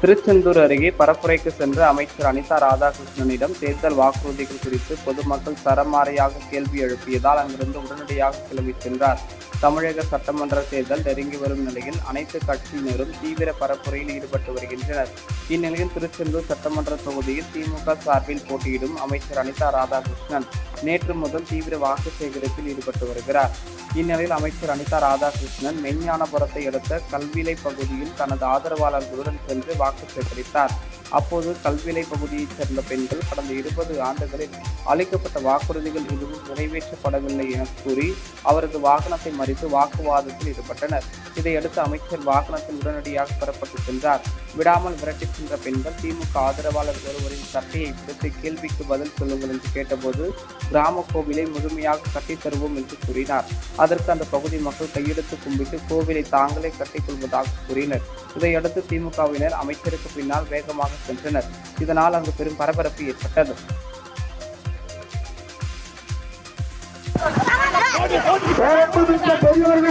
திருச்செந்தூர் அருகே பரப்புரைக்கு சென்ற அமைச்சர் அனிதா ராதாகிருஷ்ணனிடம் தேர்தல் வாக்குறுதிகள் குறித்து பொதுமக்கள் சரமாரியாக கேள்வி எழுப்பியதால் அங்கிருந்து உடனடியாக கிளம்பி சென்றார். தமிழக சட்டமன்ற தேர்தல் நெருங்கி வரும் நிலையில் அனைத்து கட்சியினரும் தீவிர பரப்புரையில் ஈடுபட்டு வருகின்றனர். இந்நிலையில் திருச்செந்தூர் சட்டமன்ற தொகுதியில் திமுக சார்பில் போட்டியிடும் அமைச்சர் அனிதா ராதாகிருஷ்ணன் நேற்று முதல் தீவிர வாக்கு சேகரிப்பில் ஈடுபட்டு வருகிறார். இந்நிலையில் அமைச்சர் அனிதா ராதாகிருஷ்ணன் மெஞ்ஞானபுரத்தை அடுத்த கல்விலை பகுதியில் தனது ஆதரவாளர்களுடன் சென்று வாக்கு சேகரித்தார். அப்போது கல்விலை பகுதியைச் சேர்ந்த பெண்கள் கடந்த 20 ஆண்டுகளில் அளிக்கப்பட்ட வாக்குறுதிகள் எதுவும் நிறைவேற்றப்படவில்லை என கூறி அவரது வாகனத்தை மறித்து வாக்குவாதத்தில் ஈடுபட்டனர். இதையடுத்து அமைச்சர் வாகனத்தில் உடனடியாக பெறப்பட்டு சென்றார். விடாமல் விரட்டி சென்ற பெண்கள் திமுக ஆதரவாளர் ஒருவரின் சட்டையை பிடித்து கேள்விக்கு பதில் சொல்லுங்கள் என்று கேட்டபோது கிராம கோவிலை முழுமையாக கட்டித் தருவோம் என்று கூறினார். அதற்கு அந்த பகுதி மக்கள் கையெடுத்து கும்பிட்டு கோவிலை தாங்களே கட்டிக்கொள்வதாக கூறினர். இதையடுத்து திமுகவினர் அமைச்சருக்கு பின்னால் வேகமாக சென்றனர். இதனால் அங்கு பெரும் பரபரப்பு ஏற்பட்டது.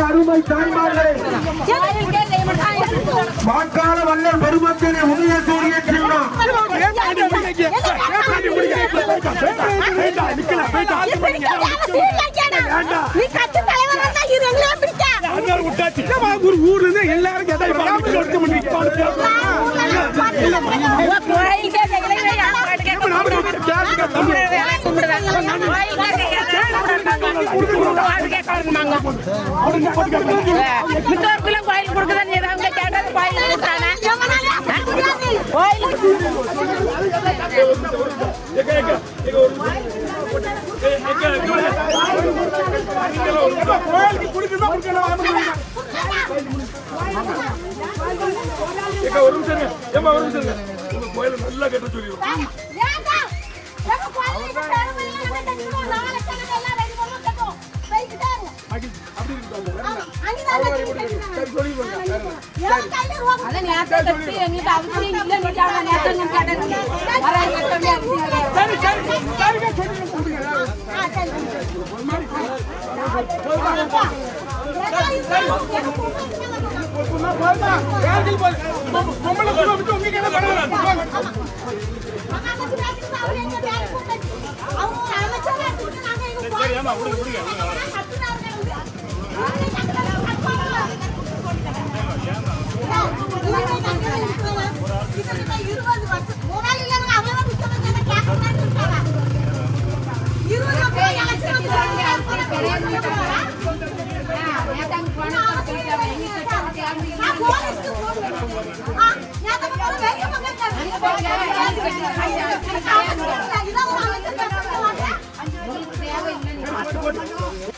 அருமை தாய்மார்களே, வாக்காள வல்லல் பெருமக்களை உதயசூரிய செல்லும் ஊர்ல இருந்து எல்லாரும் கோயில் கொடுக்குதான் கேட்டது கோயில் நல்லா கட்ட சொல்லிடுவோம்.